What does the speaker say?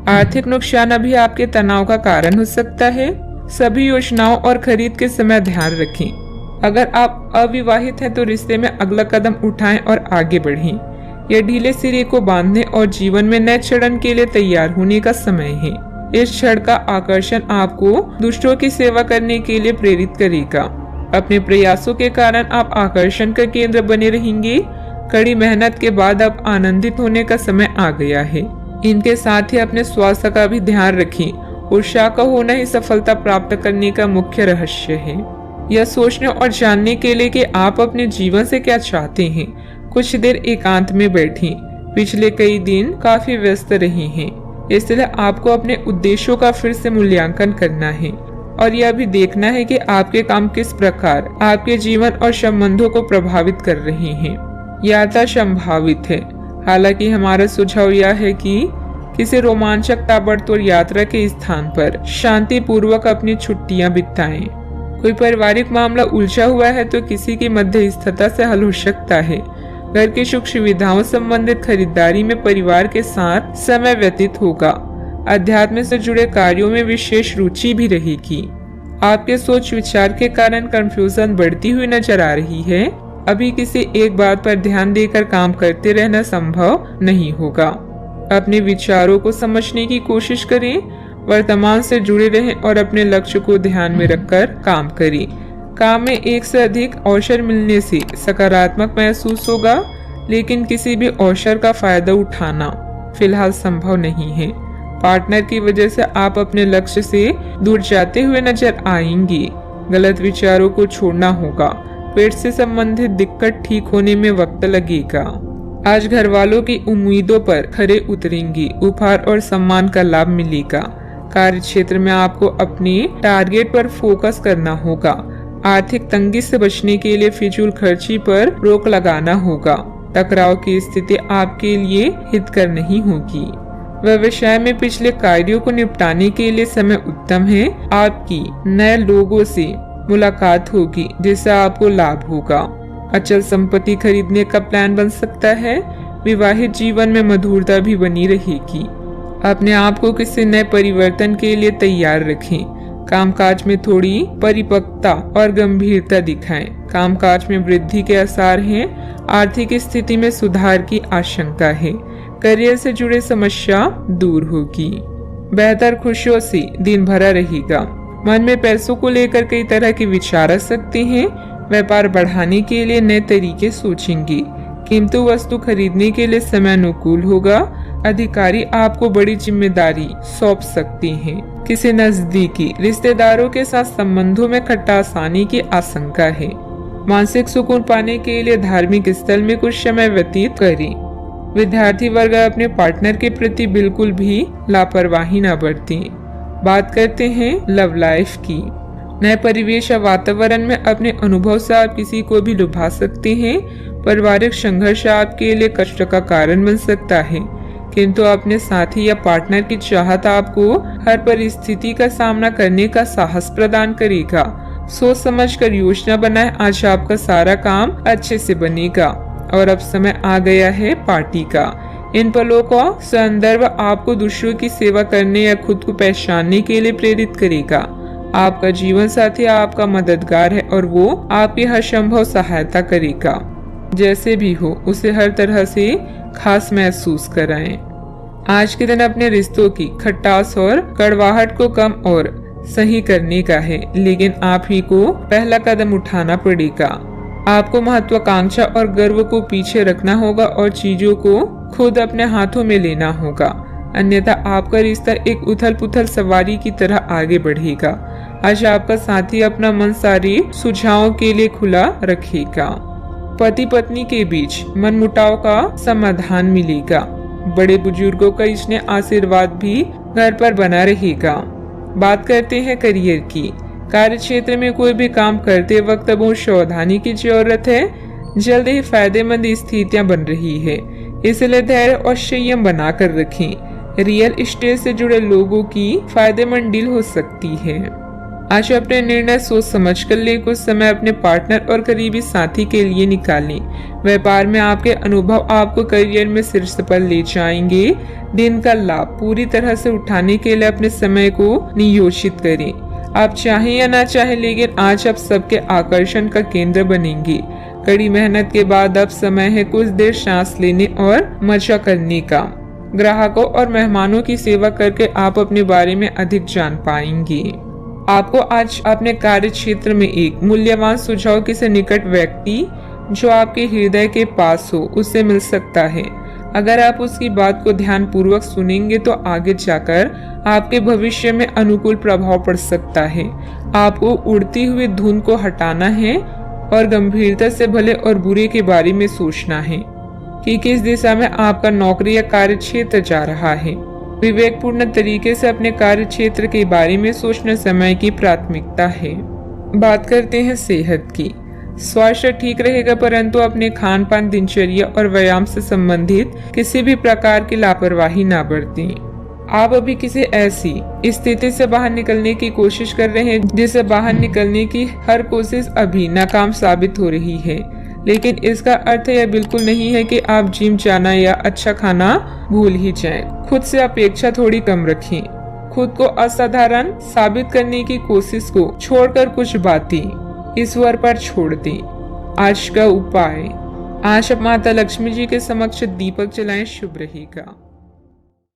आर्थिक नुकसान अभी आपके तनाव का कारण हो सकता है। सभी योजनाओं और खरीद के समय ध्यान रखें। अगर आप अविवाहित हैं तो रिश्ते में अगला कदम उठाएं और आगे बढ़ें। यह ढीले सिरे को बांधने और जीवन में नए चरण के लिए तैयार होने का समय है। इस क्षण का आकर्षण आपको दूसरों की सेवा करने के लिए प्रेरित करेगा। अपने प्रयासों के कारण आप आकर्षण का केंद्र बने रहेंगे। कड़ी मेहनत के बाद अब आनंदित होने का समय आ गया है। इनके साथ ही अपने स्वास्थ्य का भी ध्यान रखें। उत्साह का होना ही सफलता प्राप्त करने का मुख्य रहस्य है। यह सोचने और जानने के लिए कि आप अपने जीवन से क्या चाहते हैं, कुछ देर एकांत में बैठें। पिछले कई दिन काफी व्यस्त रहे हैं, इसलिए आपको अपने उद्देश्यों का फिर से मूल्यांकन करना है और यह भी देखना है कि आपके काम किस प्रकार आपके जीवन और संबंधों को प्रभावित कर रहे हैं। यात्रा संभावित है, हालांकि हमारा सुझाव यह है कि किसी रोमांचक ताबड़तोड़ यात्रा के स्थान पर शांति पूर्वक अपनी छुट्टियां बिताएं। कोई पारिवारिक मामला उलझा हुआ है तो किसी की मध्यस्थता से हल हो सकता है। घर की सुख सुविधाओं संबंधित खरीदारी में परिवार के साथ समय व्यतीत होगा। अध्यात्म से जुड़े कार्यों में विशेष रुचि भी रहेगी। आपके सोच विचार के कारण कंफ्यूजन बढ़ती हुई नजर आ रही है। अभी किसी एक बात पर ध्यान देकर काम करते रहना संभव नहीं होगा। अपने विचारों को समझने की कोशिश करें, वर्तमान से जुड़े रहें और अपने लक्ष्य को ध्यान में रखकर काम करें। काम में एक से अधिक अवसर मिलने से सकारात्मक महसूस होगा, लेकिन किसी भी अवसर का फायदा उठाना फिलहाल संभव नहीं है। पार्टनर की वजह से आप अपने लक्ष्य से दूर जाते हुए नजर आएंगे। गलत विचारों को छोड़ना होगा। पेट से संबंधित दिक्कत ठीक होने में वक्त लगेगा। आज घर वालों की उम्मीदों पर खरे उतरेंगे। उपहार और सम्मान का लाभ मिलेगा। कार्य क्षेत्र में आपको अपने टारगेट पर फोकस करना होगा। आर्थिक तंगी से बचने के लिए फिजूल खर्ची पर रोक लगाना होगा। टकराव की स्थिति आपके लिए हितकर नहीं होगी। व्यवसाय में पिछले कार्यों को निपटाने के लिए समय उत्तम है। आपकी नए लोगों से मुलाकात होगी जिससे आपको लाभ होगा। अचल संपत्ति खरीदने का प्लान बन सकता है। विवाहित जीवन में मधुरता भी बनी रहेगी। अपने आप को किसी नए परिवर्तन के लिए तैयार रखें। कामकाज में थोड़ी परिपक्वता और गंभीरता दिखाएं। कामकाज में वृद्धि के आसार हैं। आर्थिक स्थिति में सुधार की आशंका है। करियर से जुड़े समस्या दूर होगी। बेहतर खुशियों से दिन भरा रहेगा। मन में पैसों को लेकर कई तरह के विचार आ सकते हैं। व्यापार बढ़ाने के लिए नए तरीके सोचेंगे। कीमती वस्तु खरीदने के लिए समय अनुकूल होगा। अधिकारी आपको बड़ी जिम्मेदारी सौंप सकते हैं। किसी नजदीकी रिश्तेदारों के साथ संबंधों में खटास आने की आशंका है। मानसिक सुकून पाने के लिए धार्मिक स्थल में कुछ समय व्यतीत करें। विद्यार्थी वर्ग अपने पार्टनर के प्रति बिल्कुल भी लापरवाही न बरतें। बात करते हैं लव लाइफ की। नए परिवेश या वातावरण में अपने अनुभव से आप किसी को भी लुभा सकते हैं। पारिवारिक संघर्ष आपके लिए कष्ट का कारण बन सकता है, किंतु अपने साथी या पार्टनर की चाहत आपको हर परिस्थिति का सामना करने का साहस प्रदान करेगा। सोच समझकर योजना बनाएं। आज आपका सारा काम अच्छे से बनेगा और अब समय आ गया है पार्टी का। इन पलों का संदर्भ आपको दूसरों की सेवा करने या खुद को पहचानने के लिए प्रेरित करेगा। आपका जीवन साथी आपका मददगार है और वो आपकी हर संभव सहायता करेगा। जैसे भी हो उसे हर तरह से खास महसूस कराएं। आज के दिन अपने रिश्तों की खटास और कड़वाहट को कम और सही करने का है, लेकिन आप ही को पहला कदम उठाना पड़ेगा। आपको महत्वाकांक्षा और गर्व को पीछे रखना होगा और चीजों को खुद अपने हाथों में लेना होगा, अन्यथा आपका रिश्ता एक उथल पुथल सवारी की तरह आगे बढ़ेगा। आज आपका साथी अपना मन सारे सुझावों के लिए खुला रखेगा। पति पत्नी के बीच मनमुटाव का समाधान मिलेगा। बड़े बुजुर्गों का स्नेह आशीर्वाद भी घर पर बना रहेगा। बात करते हैं करियर की। कार्य क्षेत्र में कोई भी काम करते वक्त बहुत सावधानी की जरूरत है। जल्द ही फायदेमंद स्थितियां बन रही है, इसलिए धैर्य और संयम बनाकर रखें। रियल एस्टेट से जुड़े लोगों की फायदेमंद डील हो सकती है। आज अपने निर्णय सोच समझ कर लें। कुछ समय अपने पार्टनर और करीबी साथी के लिए निकालें। व्यापार में आपके अनुभव आपको करियर में शीर्ष पर ले जाएंगे। दिन का लाभ पूरी तरह से उठाने के लिए अपने समय को नियोजित करें। आप चाहें या ना चाहें, लेकिन आज आप सबके आकर्षण का केंद्र बनेंगे। कड़ी मेहनत के बाद अब समय है कुछ देर सांस लेने और मजा करने का। ग्राहकों और मेहमानों की सेवा करके आप अपने बारे में अधिक जान पाएंगे। आपको आज अपने कार्य क्षेत्र में एक मूल्यवान सुझाव किसी निकट व्यक्ति जो आपके हृदय के पास हो उससे मिल सकता है। अगर आप उसकी बात को ध्यान पूर्वक सुनेंगे तो आगे जाकर आपके भविष्य में अनुकूल प्रभाव पड़ सकता है। आपको उड़ती हुई धुन को हटाना है और गंभीरता से भले और बुरे के बारे में सोचना है कि किस दिशा में आपका नौकरी या कार्य क्षेत्र जा रहा है। विवेकपूर्ण तरीके से अपने कार्य क्षेत्र के बारे में सोचना समय की प्राथमिकता है। बात करते हैं सेहत की। स्वास्थ्य ठीक रहेगा, परंतु अपने खान पान, दिनचर्या और व्यायाम से संबंधित किसी भी प्रकार की लापरवाही ना बरतें। आप अभी किसी ऐसी स्थिति से बाहर निकलने की कोशिश कर रहे हैं जिससे बाहर निकलने की हर कोशिश अभी नाकाम साबित हो रही है, लेकिन इसका अर्थ यह बिल्कुल नहीं है कि आप जिम जाना या अच्छा खाना भूल ही जाएं। खुद से अपेक्षा थोड़ी कम रखें। खुद को असाधारण साबित करने की कोशिश को छोड़कर कुछ बातें ईश्वर पर छोड़ दें। आज का उपाय, आज आप माता लक्ष्मी जी के समक्ष दीपक जलाएं, शुभ रहेगा।